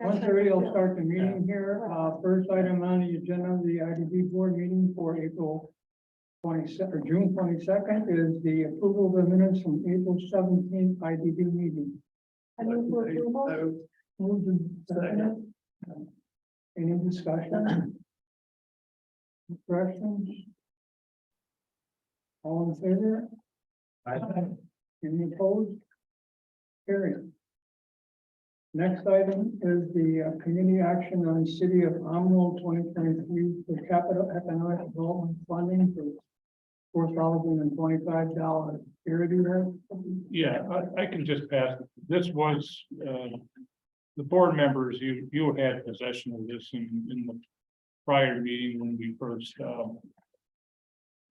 1:30, I'll start the meeting here. First item on the agenda, the IDB board meeting for April 22nd, or June 22nd, is the approval of the minutes from April 17th IDB meeting. I move for approval. Moved and seconded. Any discussion? Questions? All in favor? Any opposed? Carried. Next item is the community action on City of Amwell 2023 for capital economic development funding for $4,025. Security there? Yeah, I can just pass. This was, the board members, you had possession of this in the prior meeting when we first,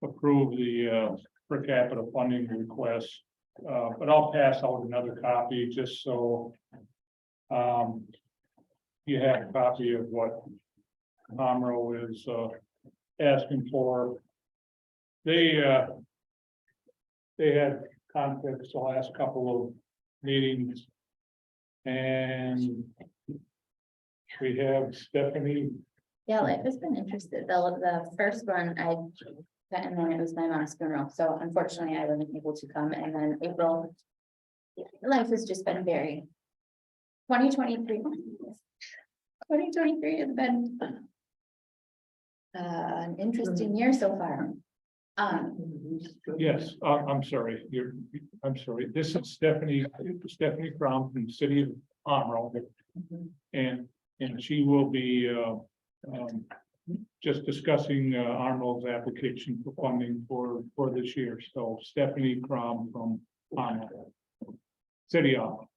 approved the, per capita funding request. But I'll pass out another copy just so, you have a copy of what Amro is, asking for. They had conflicts the last couple of meetings. And we have Stephanie. Yeah, life has been interested. The first one I got in there, it was my mom's funeral. So unfortunately, I wasn't able to come. And then April, life has just been very 2023. 2023 has been an interesting year so far. Yes, I'm sorry, I'm sorry. This is Stephanie Crum from the city of Amro. And she will be, just discussing, Amro's application for funding for this year. So Stephanie Crum from Amro. City of.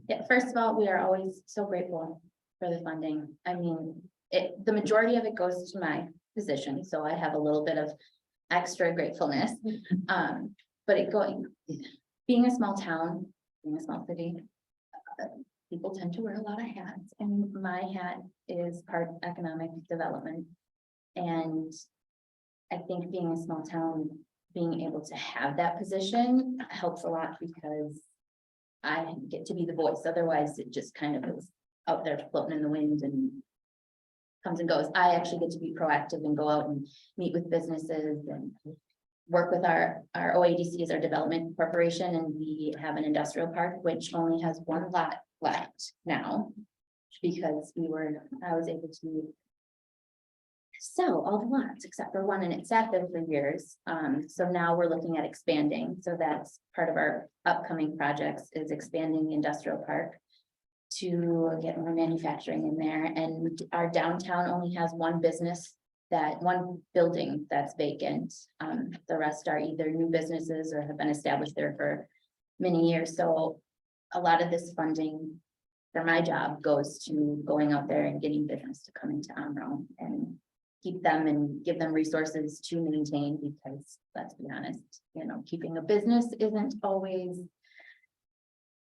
Yeah, first of all, we are always so grateful for the funding. I mean, the majority of it goes to my position, so I have a little bit of extra gratefulness. But being a small town, being a small city, people tend to wear a lot of hats, and my hat is part economic development. And I think being a small town, being able to have that position helps a lot because I get to be the voice. Otherwise, it just kind of is out there floating in the wind and comes and goes. I actually get to be proactive and go out and meet with businesses and work with our OADC as our development corporation. And we have an industrial park, which only has one lot left now because I was able to sell all the lots except for one, and it sat there for years. So now we're looking at expanding. So that's part of our upcoming projects, is expanding the industrial park to get more manufacturing in there. And our downtown only has one building that's vacant. The rest are either new businesses or have been established there for many years. So a lot of this funding for my job goes to going out there and getting business to come into Amro and keep them and give them resources to maintain, because let's be honest, keeping a business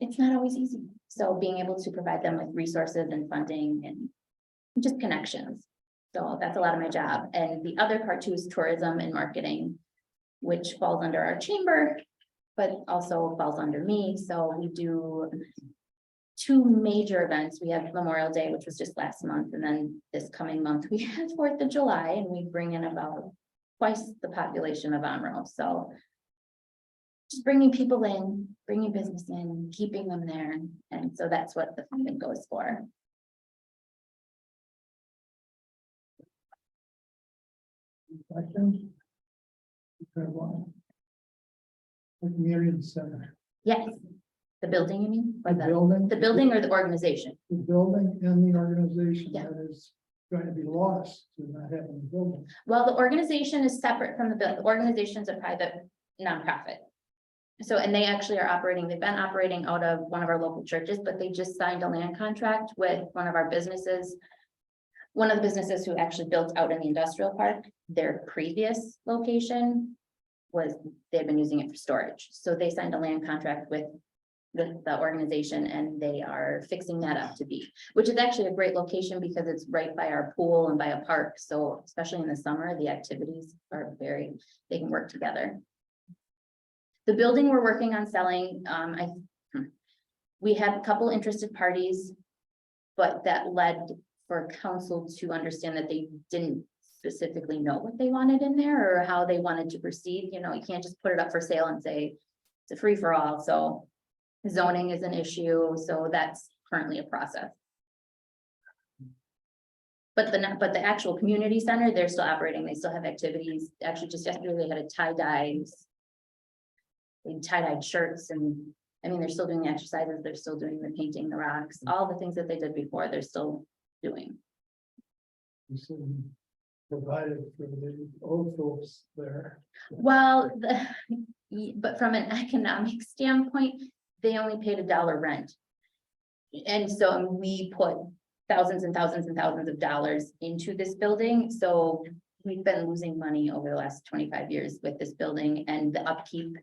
it's not always easy. So being able to provide them with resources and funding and just connections. So that's a lot of my job. And the other part too is tourism and marketing, which falls under our chamber, but also falls under me. So we do two major events. We have Memorial Day, which was just last month. And then this coming month, we have 4th of July, and we bring in about twice the population of Amro. So just bringing people in, bringing business in, keeping them there. And so that's what the funding goes for. Questions? Community center. Yes. The building, you mean? Or The building? the building or the organization? The building and the organization Yeah. that is going to be lost to not having the building. Well, the organization is separate from the building. The organization is a private nonprofit. So, and they've been operating out of one of our local churches, but they just signed a land contract with one of our businesses. One of the businesses who actually built out in the industrial park, their previous location they've been using it for storage. So they signed a land contract with the organization, and they are fixing that up to be, which is actually a great location because it's right by our pool and by a park. So especially in the summer, the activities are they can work together. The building we're working on selling, we had a couple interested parties, but that led for council to understand that they didn't specifically know what they wanted in there or how they wanted to proceed. You know, you can't just put it up for sale and say it's a free for all. So zoning is an issue, so that's currently a process. But the actual community center, they're still operating. They still have activities. Actually, just yesterday they had a tie-dyes. They tie-dyed shirts, and I mean, they're still doing the exercises, they're still doing the painting, the rocks, all the things that they did before, they're still doing. Provided for the old folks there. Well, but from an economic standpoint, they only paid $1 rent. And so we put thousands and thousands and thousands of dollars into this building. So we've been losing money over the last 25 years with this building, and the upkeep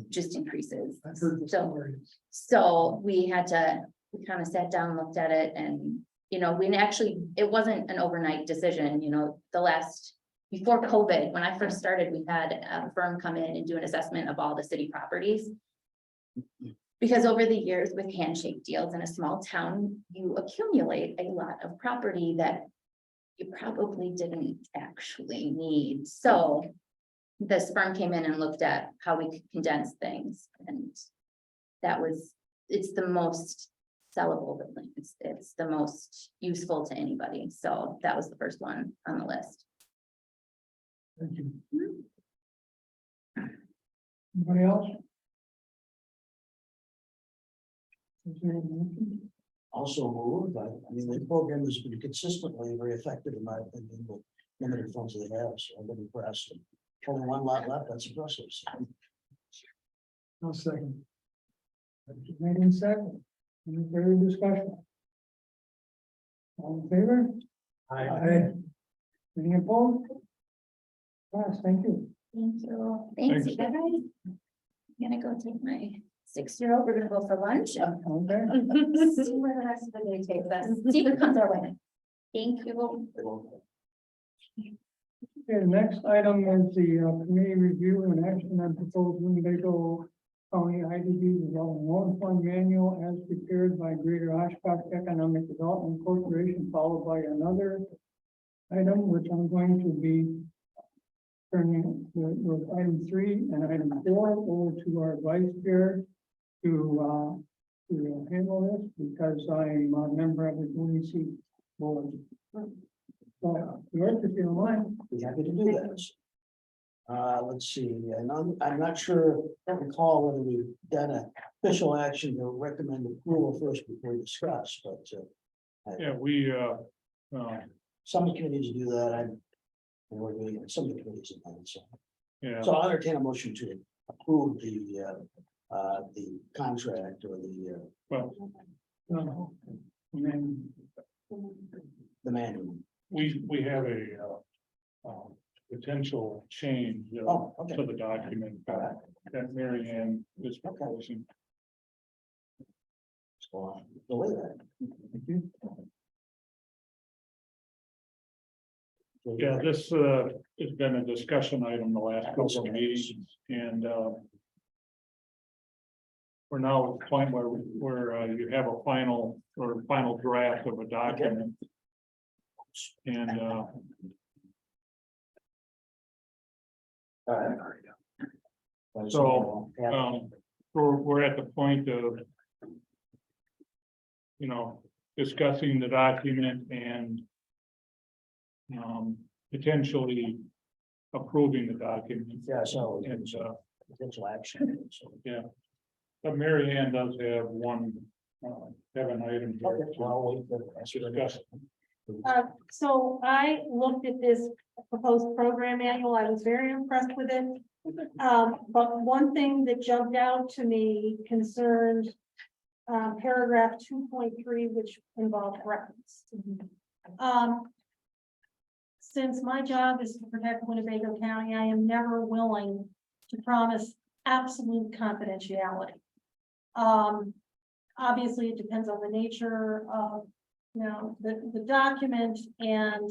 just increases. I've heard the stories. So we kind of sat down, looked at it, and, you know, it wasn't an overnight decision, you know, before COVID, when I first started, we had a firm come in and do an assessment of all the city properties. Because over the years with handshake deals in a small town, you accumulate a lot of property that you probably didn't actually need. So this firm came in and looked at how we could condense things, and it's the most sellable building. It's the most useful to anybody. So that was the first one on the list. Thank you. Anybody else? Is there a motion? Also moved, I mean, the program has been consistently very effective in my opinion, with limited funds they have, so I'm very impressed. Only one lot left, that's impressive. So, No second. Made in second. Any further discussion? All in favor? Aye. Any opposed? Yes, thank you. Thank you. Thanks, you guys. I'm gonna go take my 6-year-old. We're gonna go for lunch. Okay. See where the rest of the day takes us. See what comes our way. Thank you. they won't- Okay, the next item is the committee review and action on proposed Winnebago County IDB Development Loan Fund Manual as prepared by Greater Oshkosh Economic Development Corporation, followed by another item, which I'm going to be turning with item 3 and item 4 over to our vice chair to handle this, because I'm a member of the DEC board. So, George, if you don't mind. Be happy to do that. Let's see, and I'm not sure, I don't recall whether we've done an official action to recommend approval first before we discuss, but Yeah, we, some committees do that, and we're doing it, some of the committees have done so. yeah, So I'll entertain a motion to approve the contract or well, And then the manual. we have a potential change Oh, okay. to the document that Mary Ann is proposing. So the way that. Yeah, this has been a discussion item the last couple of meetings, and we're now at the point where you have a final draft of a document. And so we're at the point of, you know, discussing the document and potentially approving the document. Yeah, so And potential action. So, yeah, but Mary Ann does have an item here okay, well, I'll wait for the to discuss. So I looked at this proposed program manual. I was very impressed with it. But one thing that jumped out to me concerned paragraph 2.3, which involved reference. Since my job is to protect Winnebago County, I am never willing to promise absolute confidentiality. Obviously, it depends on the nature of, you know, the document, and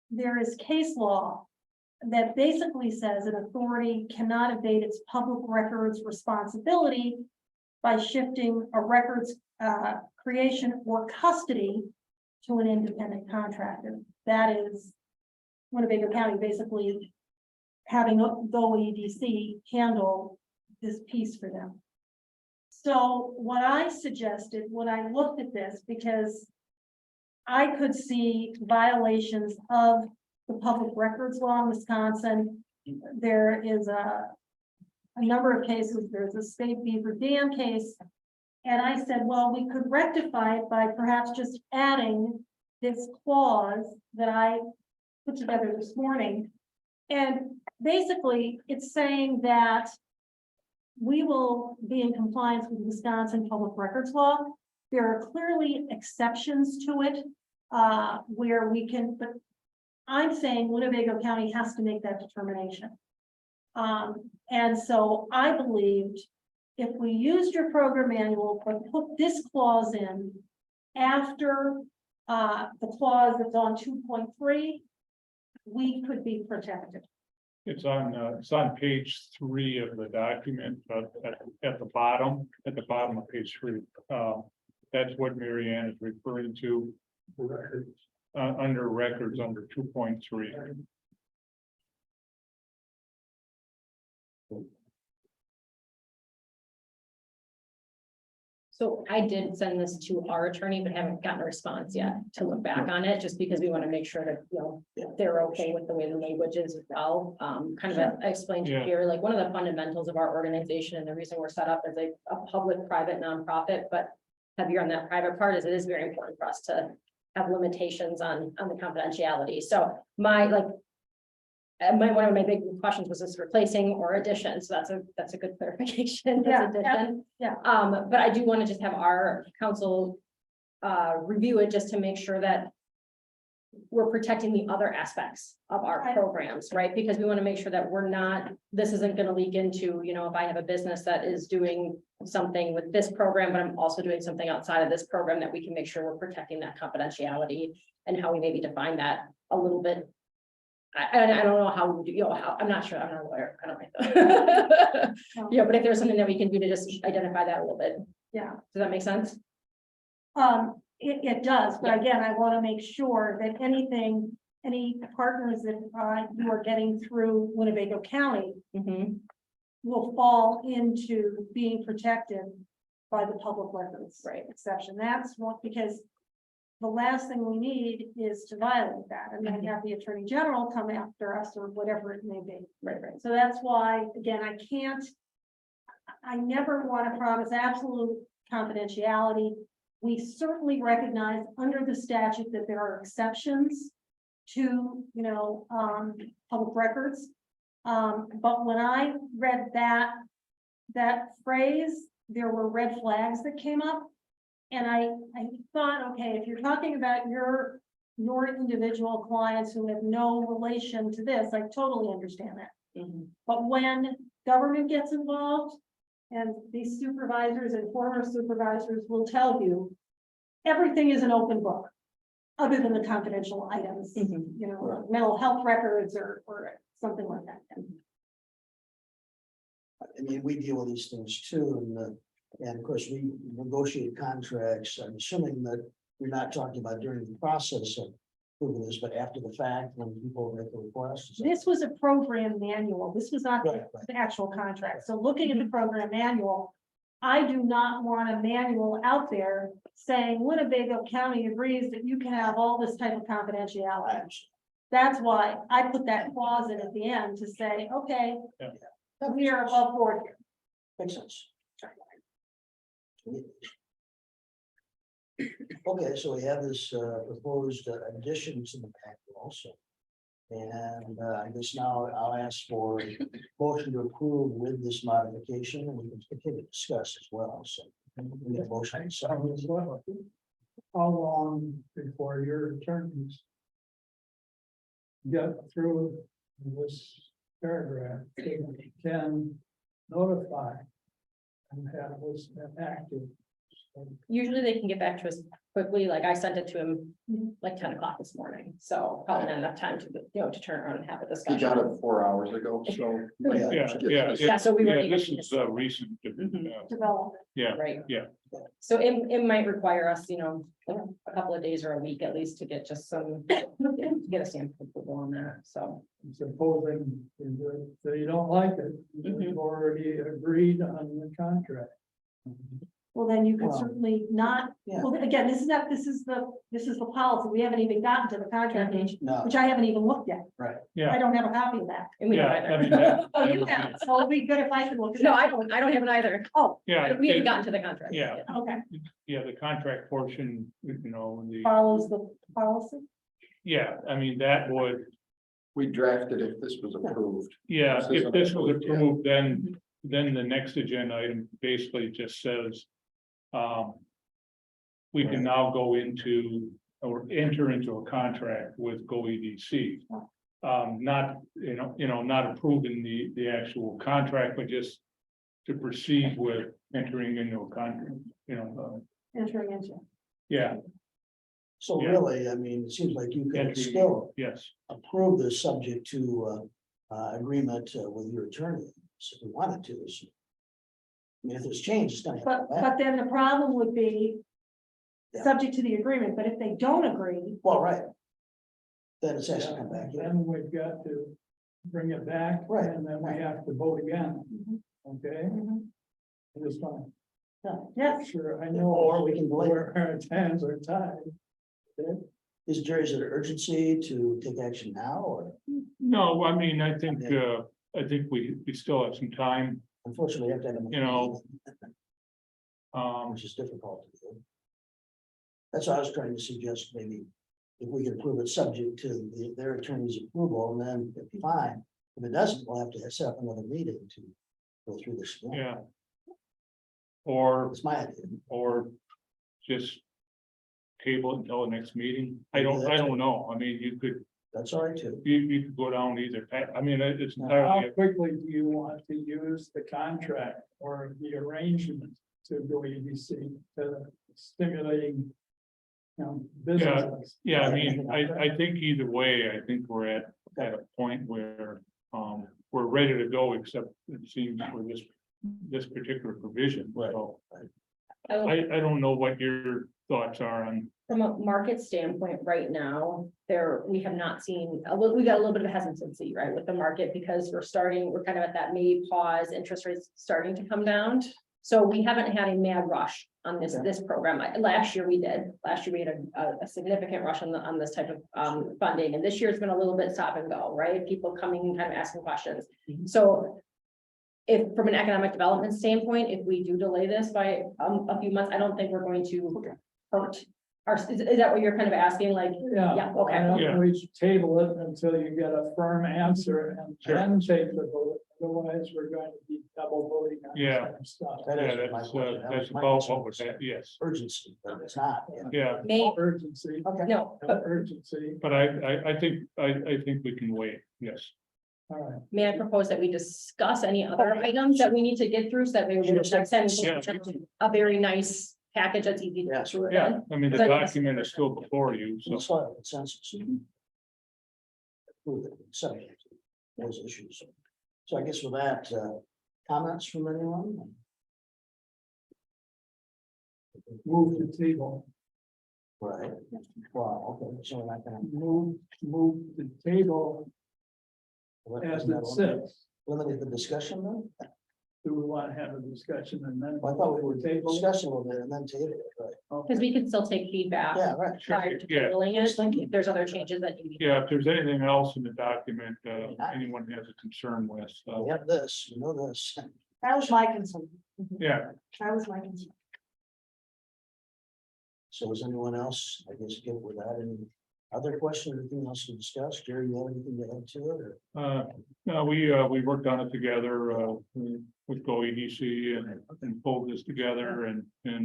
there is case law that basically says an authority cannot evade its public records responsibility by shifting a records creation or custody to an independent contractor. That is Winnebago County basically having the OEDC handle this piece for them. So what I suggested when I looked at this, because I could see violations of the public records law in Wisconsin. There is a number of cases. There's a State Beaver Dam case. And I said, well, we could rectify it by perhaps just adding this clause that I put together this morning. And basically, it's saying that we will be in compliance with Wisconsin public records law. There are clearly exceptions to it where we can, but I'm saying Winnebago County has to make that determination. And so I believed if we used your program manual, but put this clause in after the clause that's on 2.3, we could be protected. It's on page 3 of the document, at the bottom of page 3. That's what Mary Ann is referring to. Under records under 2.3. So I did send this to our attorney, but haven't gotten a response yet to look back on it, just because we want to make sure that, you know, they're okay with the way the language is as well. Kind of I explained to you here, like one of the fundamentals of our organization and the reason we're set up as a public-private nonprofit, but heavier on that private part is it is very important for us to have limitations on the confidentiality. So one of my big questions was this replacing or addition. So that's a good clarification. That's addition. Yeah. But I do want to just have our council review it just to make sure that we're protecting the other aspects of our programs, right? Because we want to make sure that this isn't going to leak into, you know, if I have a business that is doing something with this program, but I'm also doing something outside of this program, that we can make sure we're protecting that confidentiality and how we maybe define that a little bit. I don't know how we would do, you know, how, I'm not sure, I'm not a lawyer, I don't know. Yeah, but if there's something that we can do to just identify that a little bit. Yeah. Does that make sense? It does, but again, I want to make sure that any partners that you are getting through Winnebago County will fall into being protected by the public records exception. That's what, because the last thing we need is to violate that and then have the Attorney General come after us or whatever it may be. Right. So that's why, again, I never want to promise absolute confidentiality. We certainly recognize under the statute that there are exceptions to, you know, public records. But when I read that phrase, there were red flags that came up. And I thought, okay, if you're talking about your individual clients who have no relation to this, I totally understand that. But when government gets involved, and these supervisors and former supervisors will tell you, everything is an open book, other than the confidential items, you know, mental health records or something like that. I mean, we deal with these things too, and of course, we negotiate contracts. I'm assuming that we're not talking about during the process of proving this, but after the fact, when people make a request. This was a program manual. This was not Right. the actual contract. So looking at the program manual, I do not want a manual out there saying Winnebago County agrees that you can have all this type of confidentiality. That's why I put that clause in at the end to say, okay, we are above board here. Makes sense. Okay, so we have this proposed addition to the packet also. And I guess now I'll ask for a motion to approve with this modification, and we can continue to discuss as well, so. We have a motion. How long before your attorneys get through this paragraph can notify and have this active Usually they can get back to us quickly, like I sent it to him like 10 o'clock this morning, so probably not enough time to, to turn around and have a He discussion. got it 4 hours ago, so. Yeah, so we really this need is to- recent. Development. Yeah, Right. yeah. So it might require us, a couple of days or a week at least to get just some, to get a stamp of approval on that, so. Supposing they don't like it, you've already agreed on the contract. Well, then you could Well, certainly not, yeah. well, again, this is the policy. We haven't even gotten to the contract page, No, which I haven't even looked at. right. Yeah. I don't have a copy of that. And we don't Yeah, either. I mean, that- Oh, that you would have, be- so it'll be good if I can look at it. No, I don't have it either. Oh, Yeah. We haven't it- gotten to the contract. Yeah. yet. okay, Yeah, the contract portion, the, follows the policy. yeah, I mean, that would, We drafted if this was approved. yeah, This if isn't this was approved yet. approved, then the next agenda item basically just says, we can now go into or enter into a contract with Go EDC. Not, not approving the actual contract, but just to proceed with entering into a contract, Entering into. yeah. So Yeah. really, I mean, it seems like you could entering- still Yes, approve this subject to agreement with your attorney, so if you wanted to. So, I mean, if there's change, it's gonna But, happen. back. but then the problem would be Yeah. subject to the agreement, but if they don't agree, Well, right. Then it has to come back. Yeah. Then we've got to bring it back. Right. And then we have to vote again, Mhm. okay? This fine. yes, Sure, I know. Or we can delay it. Where our hands are tied. Is there an urgency to take action now, or no, I mean, I think we still have some time, unfortunately we have to have a. You know, Which is difficult to do. That's why I was trying to suggest, maybe if we can prove it subject to their attorney's approval, and then it'd be fine. If it doesn't, we'll have to set up another meeting to go through this. again. yeah. Or, That's my idea. or just table it until the next meeting, I don't know, I mean, That's all right too. you could go down either, I mean, it's How entirely, quickly do you want to use the contract or the arrangement to go EDC to stimulating? Businesses? yeah, I mean, I think either way, I think we're at a point where, we're ready to go, except it seems for this particular provision, so. I don't know what your thoughts are on, From a market standpoint, right now, we have not seen, we got a little bit of hesitancy, right, with the market, because we're kind of at that May pause, interest rates starting to come down. So we haven't had a mad rush on this program. Last year we did. Last year we had a significant rush on this type of funding, and this year it's been a little bit stop and go, right? People coming and kind of asking questions. So if from an economic development standpoint, if we do delay this by a few months, I don't think we're going to hurt is that what you're kind of asking? Like, yeah, okay. I don't Yeah. know, we should table it until you get a firm answer and Sure. then take the vote. Otherwise, we're going to be double voting on the Yeah. same stuff. That yeah, is my question. That that's was my about concern. what was that, yes, Urgency, but it's not. yeah, May, No urgency, Okay. no, no but urgency. but I think we can wait, yes. All right. may I propose that we discuss any other items that we need to get through, so that we would send a very nice package that's easy to. Yes, approve Yeah, then? I mean, the But- document is still before you, so. We'll still have a consensus. Approve it, subject to those issues. So I guess with that, comments from anyone? Move the table, Right. Wow, okay, so we're not gonna. move the table as it sits. Limited the discussion then? Do we want to have a discussion and then? I thought we were table? discussing a little bit and then table it, right? Because we can still take feedback Yeah, right. prior to Yeah. tabling it, if there's other changes that you need. Yeah, if there's anything else in the document, anyone has a concern with, We have this, you know this. that was my concern. yeah, That was my concern. So is anyone else, I guess, get with that? Any other questions, anything else to discuss? Gary, you have anything to add to it or? no, we worked on it together, with Go EDC and pulled this together and, I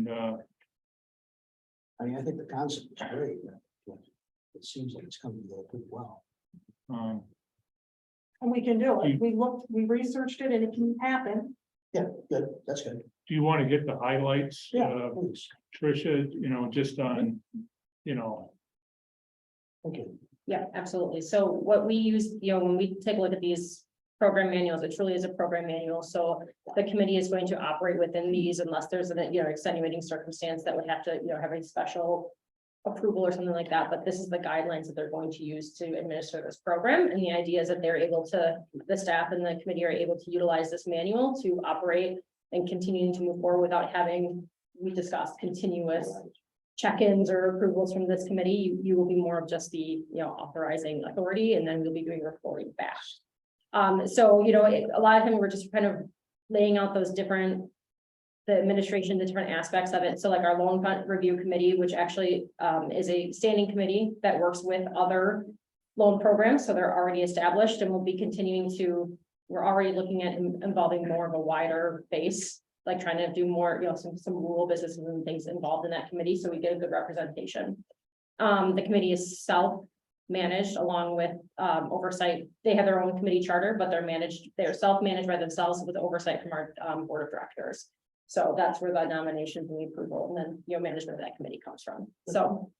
mean, I think the concept is great. But it seems like it's coming together pretty well. um, And we can do it. We researched it and it can happen. Yeah, good, that's good. do you want to get the highlights? Yeah, please. Tricia, just on, Okay. Yeah, absolutely. So what we use, when we take a look at these program manuals, it truly is a program manual. So the committee is going to operate within these unless there's an, extenuating circumstance that would have to, have a special approval or something like that. But this is the guidelines that they're going to use to administer this program. And the idea is that they're able to, the staff and the committee are able to utilize this manual to operate and continuing to move forward without having, we discussed, continuous check-ins or approvals from this committee. You will be more of just the, authorizing authority, and then we'll be doing reporting back. So, a lot of time we're just kind of laying out those different, the administration, the different aspects of it. So like our loan fund review committee, which actually is a standing committee that works with other loan programs. So they're already established, and we'll be continuing to, we're already looking at involving more of a wider base, like trying to do more, some rural businesses and things involved in that committee. So we get a good representation. The committee is self-managed along with oversight. They have their own committee charter, but they're self-managed by themselves with oversight from our board of directors. So that's where the nominations and the approval and then, management of that committee comes from. So,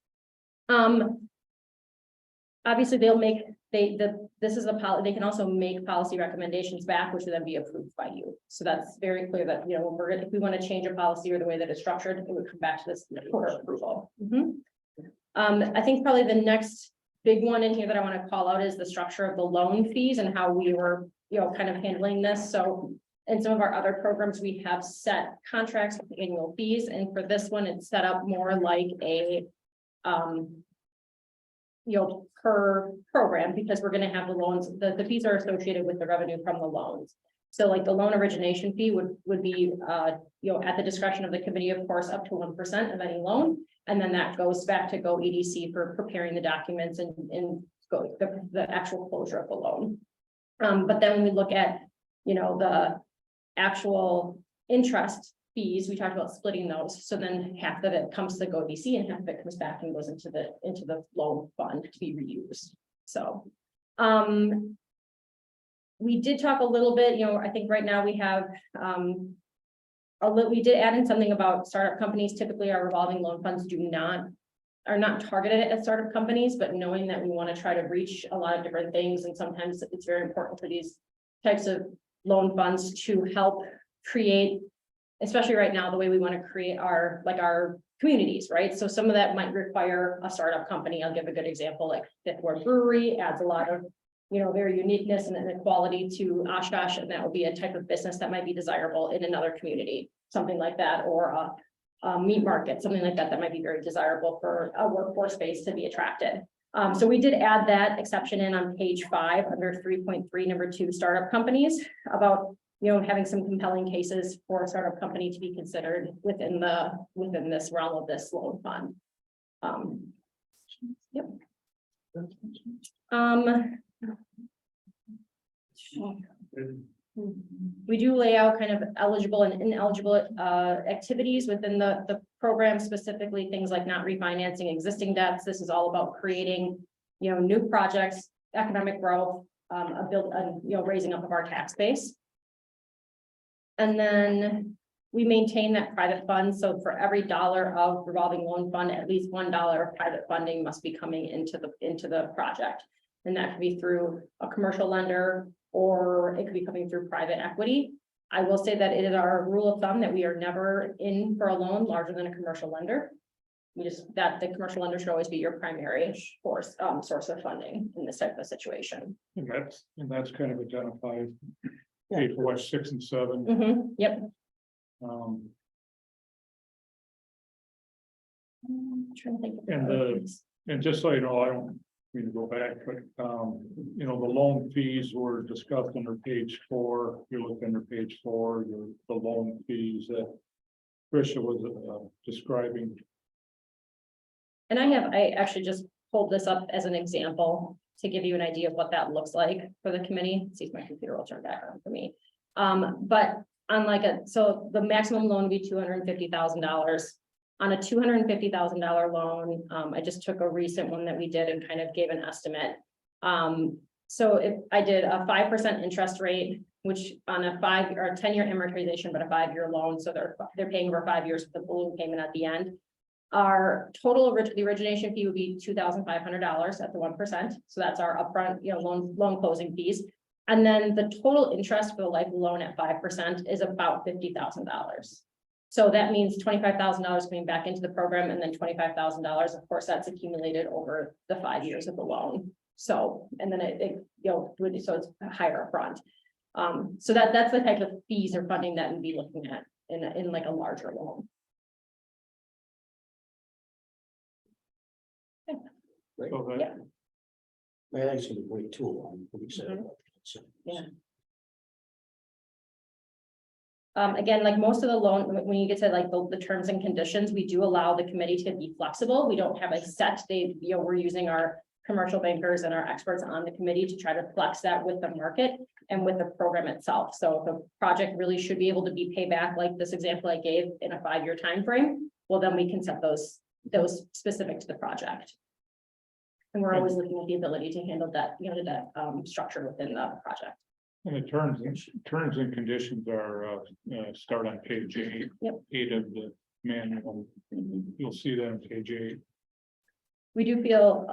obviously they'll make, this is they can also make policy recommendations back, which will then be approved by you. So that's very clear that, if we want to change a policy or the way that it's structured, it would come back to this for approval. I think probably the next big one in here that I want to call out is the structure of the loan fees and how we were, kind of handling this. So in some of our other programs, we have set contracts with annual fees. And for this one, it's set up more like a, per program, because we're going to have the loans, the fees are associated with the revenue from the loans. So like the loan origination fee would be, at the discretion of the committee, of course, up to 1% of any loan. And then that goes back to Go EDC for preparing the documents and go the actual closure of the loan. But then when we look at, the actual interest fees, we talked about splitting those. So then half of it comes to Go DC and half of it comes back and goes into the loan fund to be reused. So, we did talk a little bit, I think right now we have, we did add in something about startup companies. Typically our revolving loan funds are not targeted at startup companies, but knowing that we want to try to reach a lot of different things. And sometimes it's very important for these types of loan funds to help create, especially right now, the way we want to create our communities, right? So some of that might require a startup company. I'll give a good example, like Fifth Ward Brewery adds a lot of, their uniqueness and equality to Oshkosh, and that would be a type of business that might be desirable in another community, something like that, or a meat market, something like that, that might be very desirable for a workforce base to be attracted. So we did add that exception in on page 5 under 3.3, number 2, startup companies, about having some compelling cases for a startup company to be considered within this realm of this loan fund. Yep. We do lay out kind of eligible and ineligible activities within the program, specifically things like not refinancing existing debts. This is all about creating, new projects, economic growth, raising up of our tax base. And then we maintain that private fund. So for every dollar of revolving loan fund, at least $1 of private funding must be coming into the project. And that could be through a commercial lender, or it could be coming through private equity. I will say that it is our rule of thumb that we are never in for a loan larger than a commercial lender. That the commercial lender should always be your primary source of funding in this type of situation. and that's kind of identified. Page 4, 6, and 7. Yep. I'm trying to think of And other things. And just so you know, I don't mean to go back, but, the loan fees were discussed under page 4. You look under page 4, the loan fees that Tricia was describing. And I actually just pulled this up as an example to give you an idea of what that looks like for the committee. See if my computer will turn back on for me. But on so the maximum loan would be $250,000. On a $250,000 loan, I just took a recent one that we did and kind of gave an estimate. So if I did a 5% interest rate which on a 5 or 10-year amortization, but a 5-year loan, so they're paying over 5 years with the balloon payment at the end. Our total the origination fee would be $2,500 at the 1%. So that's our upfront, loan closing fees. And then the total interest for the life loan at 5% is about $50,000. So that means $25,000 coming back into the program, and then $25,000, of course, that's accumulated over the 5 years of the loan. So, and then so it's higher upfront. So that's the type of fees or funding that we'd be looking at in like a larger loan. So that, Yeah. I think it's gonna be a great tool. I'm pretty excited about it. So, Yeah. Again, like most of the loan, when you get to like the terms and conditions, we do allow the committee to be flexible. We don't have a set date, we're using our commercial bankers and our experts on the committee to try to flex that with the market and with the program itself. So if a project really should be able to be paid back, like this example I gave, in a 5-year time frame, well, then we can set those specific to the project. And we're always looking at the ability to handle that, structure within the project. and the terms and conditions are, start on page 8. Yep. 8 of the manual. You'll see that on page 8. We do feel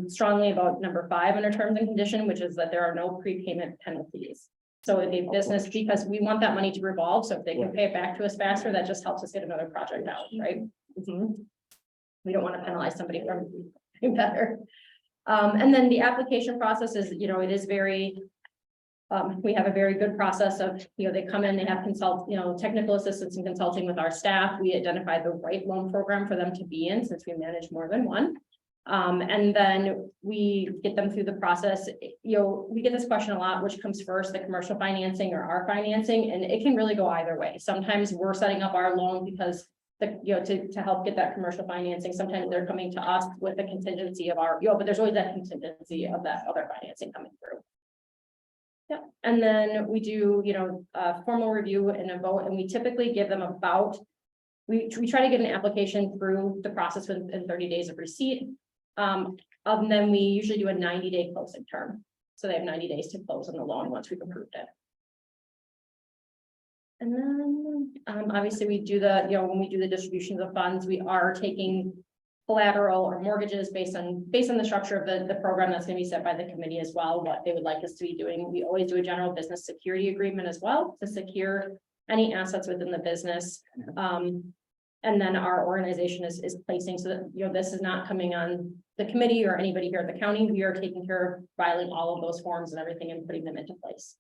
strongly about number 5 under terms and condition, which is that there are no prepayment penalties. So if a business, because we want that money to revolve, so if they can pay it back to us faster, that just helps us get another project out, right? We don't want to penalize somebody from doing better. And then the application process is, it is very, we have a very good process of, they come in, they have technical assistance and consulting with our staff. We identify the right loan program for them to be in, since we manage more than one. And then we get them through the process. We get this question a lot, which comes first, the commercial financing or our financing, and it can really go either way. Sometimes we're setting up our loan because to help get that commercial financing. Sometimes they're coming to us with the contingency of our, but there's always that contingency of that other financing coming through. Yeah, and then we do, a formal review and a vote, and we typically give them about, we try to get an application through the process within 30 days of receipt. And then we usually do a 90-day closing term. So they have 90 days to close on the loan once we've approved it. And then, obviously we do when we do the distributions of funds, we are taking collateral or mortgages based on the structure of the program that's going to be set by the committee as well, what they would like us to be doing. We always do a general business security agreement as well to secure any assets within the business. And then our organization is placing, so that, this is not coming on the committee or anybody here at the county. We are taking care of filing all of those forms and everything and putting them into place.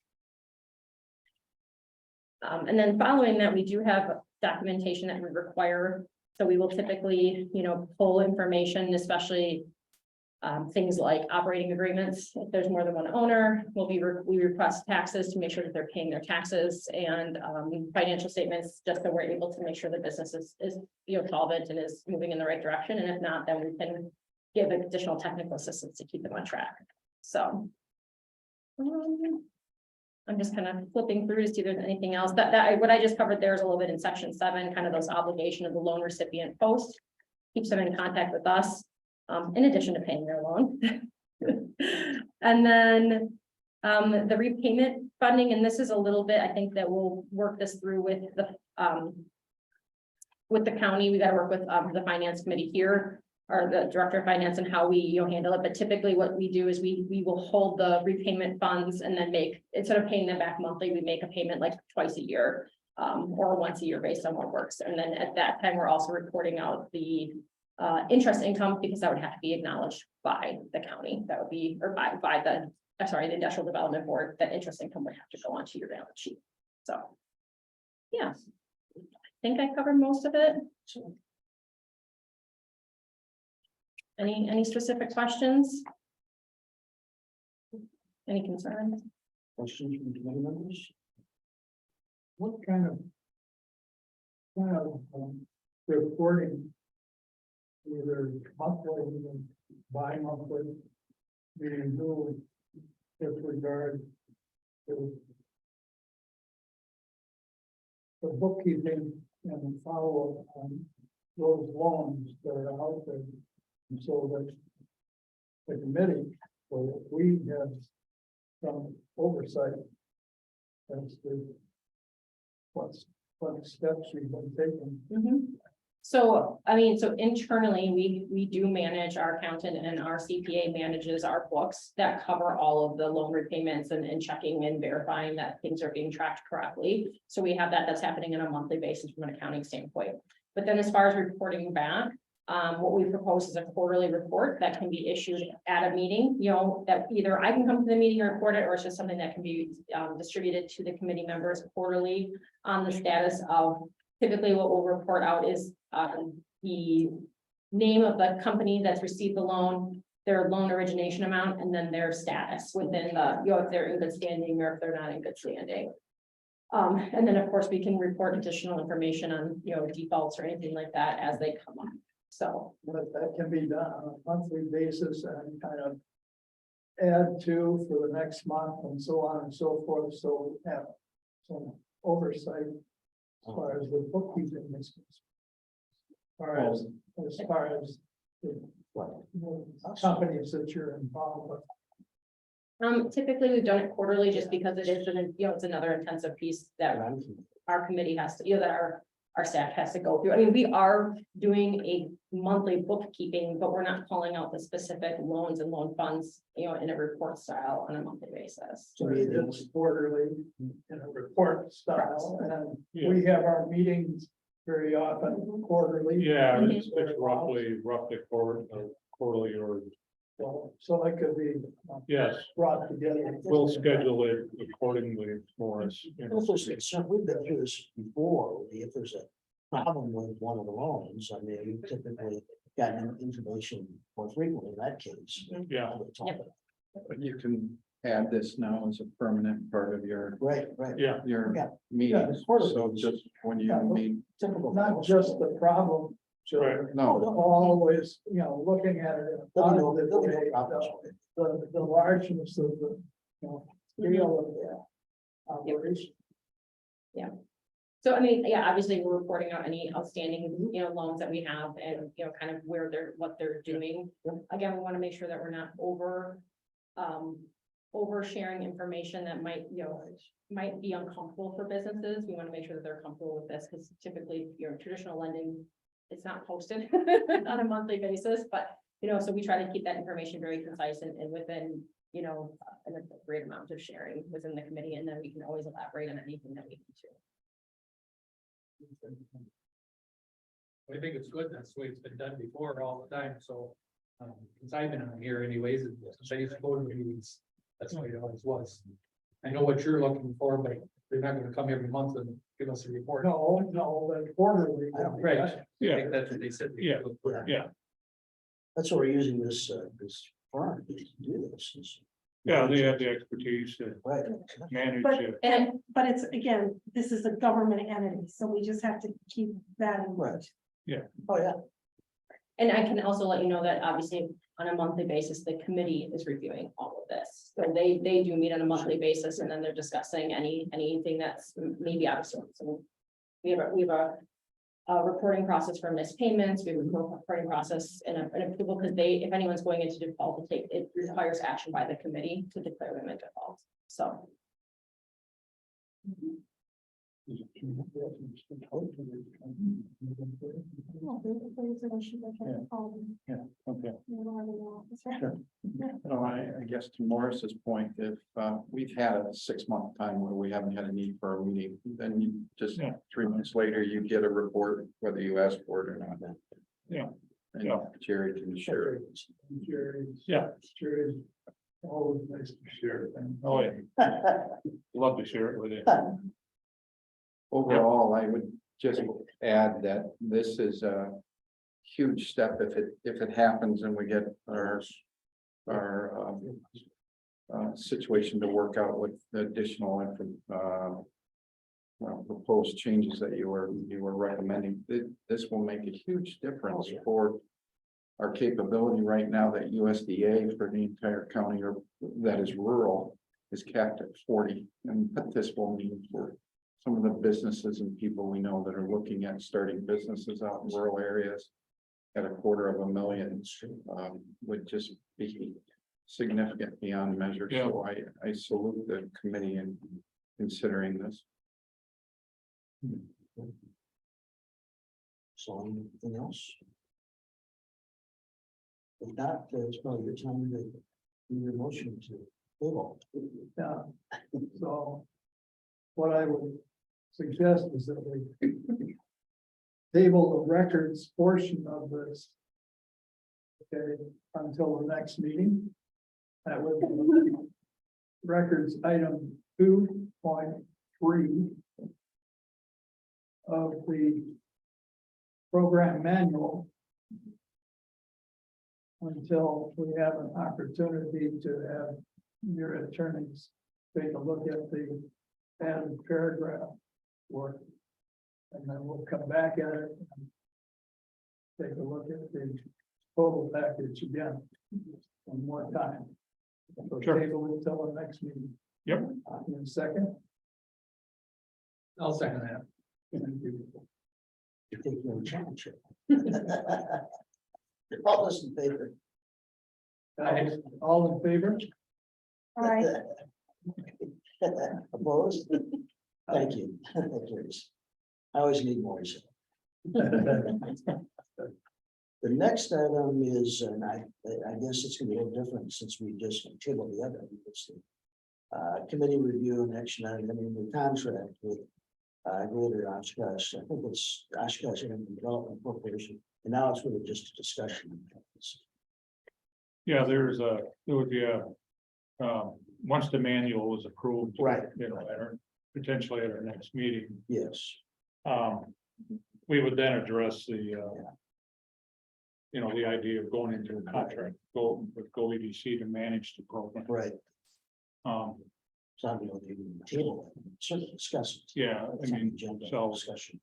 And then following that, we do have documentation that we require. So we will typically, pull information, especially things like operating agreements. If there's more than one owner, we request taxes to make sure that they're paying their taxes, and financial statements, just so we're able to make sure the business is solvent and is moving in the right direction. And if not, then we can give additional technical assistance to keep them on track. So I'm just kind of flipping through to see if there's anything else what I just covered there is a little bit in section 7, kind of those obligation of the loan recipient post, keeps them in contact with us, in addition to paying their loan. And then the repayment funding, and this is a little bit, I think that we'll work this through with the county. We got to work with the finance committee here, or the director of finance, and how we handle it. But typically what we do is we will hold the repayment funds and then instead of paying them back monthly, we make a payment like twice a year or once a year based on what works. And then at that time, we're also reporting out the interest income, because that would have to be acknowledged by the county. That would be, or by the Industrial Development Board. That interest income would have to go onto your balance sheet. So yeah, I think I covered most of it. Any specific questions? Any concerns? Questions from committee members? What kind of reporting, either monthly, even bi-monthly, do you do with regard to the bookkeeping and follow-up on those loans that are out there? And so that the committee, so we have some oversight That's the. What steps we've been taking. Mhm. So, I mean, so internally, we do manage our accountant and our CPA manages our books that cover all of the loan repayments and checking and verifying that things are being tracked correctly. So we have that's happening on a monthly basis from an accounting standpoint. But then as far as reporting back, what we propose is a quarterly report that can be issued at a meeting, you know, that either I can come to the meeting and report it, or it's just something that can be distributed to the committee members quarterly on the status of. Typically, what we'll report out is the name of the company that's received the loan, their loan origination amount, and then their status within the, you know, if they're in good standing or if they're not in good standing. And then, of course, we can report additional information on, you know, defaults or anything like that as they come up. So, But that can be done on a monthly basis and kind of add to for the next month and so on and so forth, so we have some oversight as far as the bookkeeping is concerned. As far as the companies that you're involved with. typically, we've done it quarterly just because it is an, you know, it's another intensive piece that our committee has to, you know, that our staff has to go through. I mean, we are doing a monthly bookkeeping, but we're not calling out the specific loans and loan funds, you know, in a report style on a monthly basis. So it's quarterly in a report style, and we have our meetings very often quarterly. Yeah, it's roughly quarterly or, So that could be yes, brought together. we'll schedule it accordingly for us. You know. If there's concern, we've been through this before, if there's a problem with one of the loans, I mean, you typically got information more frequently in that case. Yeah. But you can add this now as a permanent part of your Right, Yeah, your Yeah. meetings, part of so it. just when you Yeah. meet. typical. Not just the problem, children, No, always, you know, looking at it in a There'll be no- positive there'll be no way, problems with it. the largeness of the, you know, scale of the operation. So I mean, yeah, obviously, we're reporting out any outstanding, you know, loans that we have and, you know, kind of where what they're doing. Again, we want to make sure that we're not oversharing information that might, you know, might be uncomfortable for businesses. We want to make sure that they're comfortable with this, because typically, you know, traditional lending, it's not posted on a monthly basis, but, you know, so we try to keep that information very concise and within, you know, an appropriate amount of sharing within the committee, and then we can always elaborate on anything that we need to. I think it's good, that's the way it's been done before all the time, so. Since I've been on here anyways, since I used to go to the meetings, that's the way it always was. I know what you're looking for, but you're not gonna come every month and give us a report. No, but quarterly. Right. I Yeah. think that's what they said. Yeah. Yeah. That's what we're using this firm to do this. yeah, they have the expertise to Right. manage But, it. but it's, again, this is a government entity, so we just have to keep that in mind. Right. Yeah. Oh, yeah. And I can also let you know that obviously on a monthly basis, the committee is reviewing all of this. So they do meet on a monthly basis, and then they're discussing anything that's maybe out of sorts. So we have a reporting process for missed payments. We have a reporting process and an approval, because if anyone's going into default, it requires action by the committee to declare them in default. So. Yeah, okay. no, I guess to Morris's point, if we've had a 6-month time where we haven't had a need for a meeting, then you just Yeah. 3 months later, you get a report, whether you ask for it or not. Yeah. And Yeah. Jerry can share it. Yeah. Jerry's always nice to share things. Oh, yeah. Love to share it with you. Overall, I would just add that this is a huge step if it happens and we get our situation to work out with the additional proposed changes that you were recommending. This will make a huge difference for our capability right now that USDA for the entire county that is rural is capped at 40, and what this will mean for some of the businesses and people we know that are looking at starting businesses out in rural areas at $250,000 would just be significant beyond measure. Yeah. So I salute the committee and considering this. So anything else? If not, it's probably your time to do your motion to table. Yeah, so what I would suggest is that we table the records portion of this. Okay, until the next meeting. That would be records item 2.3 of the program manual. Until we have an opportunity to have your attorneys take a look at the added paragraph work. And then we'll come back at it. And take a look at the total package again. One more time. So Sure. table until the next meeting. Yep. In a second. I'll second that. Thank you. You take your challenge. All this in favor. All in favor? Aye. Opposed? Thank you. That carries. I always need more. So. The next item is, and I guess it's gonna be a little different since we just tabled the other. It's the committee review and action item, the contract with Greater Oshkosh. I think it's Oshkosh Energy Development Corporation, and now it's really just a discussion. Yeah, there would be a, once the manual was approved. Right. You know, potentially at our next meeting, Yes. we would then address the, you know, the idea of going into a contract, go EDC to manage the program. Right. Um, So I'm going to table it, certainly discuss it. yeah, I It's on the mean, agenda so, discussion.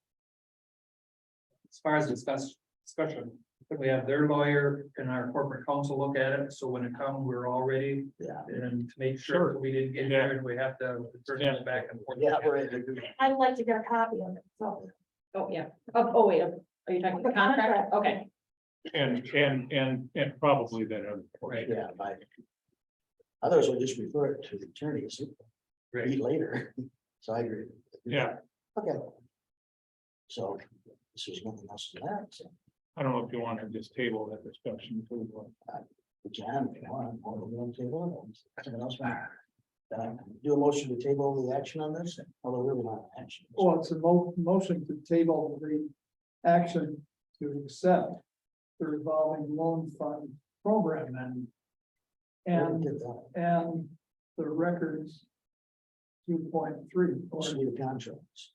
As far as discussion, we have their lawyer and our corporate counsel look at it, so when it comes, we're all ready. Yeah. And to make Sure. sure we didn't get there and we have to turn it back and forth. Yeah, right. I'd like to get a copy of it, so. Oh, yeah. Oh, wait, are you talking The the contract? contract. Okay. and probably that. Right. Yeah, I. Others will just refer it to the attorneys. Right. Read later. So I agree. Yeah, Okay. So this was nothing else to that. So I don't know if you want to just table that discussion too. we can, if you want, or we're going to table it. Someone else want do a motion to table the action on this, although really not action. Well, it's a motion to table the action to accept the revolving loan fund program and Get that. and the records 2.3. Suite of contracts.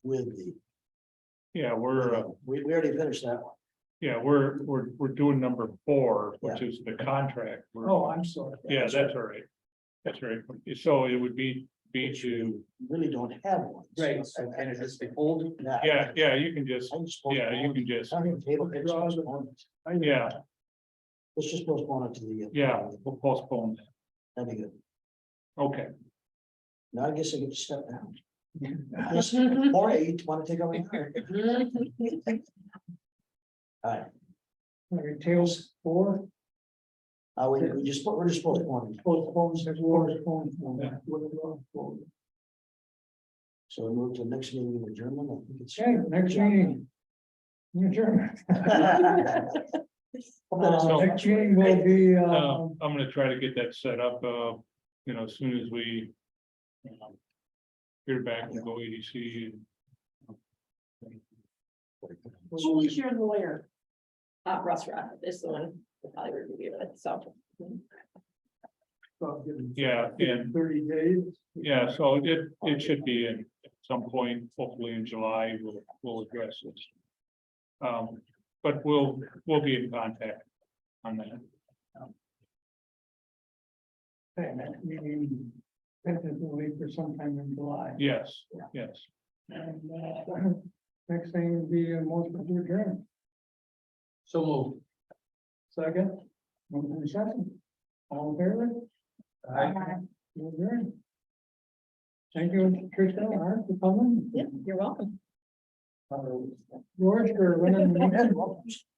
With the, Yeah, we already finished that one. yeah, we're doing number 4, which is the contract. Oh, I'm sorry. Yeah, that's all right. That's right. So it would be to, Really don't have one. Right, so can it just be pulled? yeah, you can just, I'm just yeah, you can just, I mean, table it, just postpone it. yeah, Let's just postpone it to the. yeah, we'll postpone that. That'd be good. Okay. Now I guess I get to step down. Yes, or you want to take over? All right, Okay, tails 4. we're just postponing. Postpones the war. So we move to the next meeting in German. I think it's. Okay, next meeting. Adjournment. Next meeting will be, I'm gonna try to get that set up, you know, as soon as we hear back and go EDC. Who is your lawyer? Russ Rudd is the one who probably reviewed it, so. Yeah, and 30 days. yeah, so it should be at some point, hopefully in July, we'll address this. But we'll be in contact on that. Okay, next meeting, tentatively for sometime in July. Yes, yes. And next thing will be a motion to adjourn. So move. Second. Motion and second. All in favor? We're adjourned. Thank you, Krista, Art, for coming. Yeah, you're welcome. George, for running the meeting.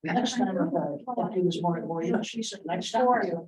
Next time, I'll talk to you this morning, she said next time. Sure.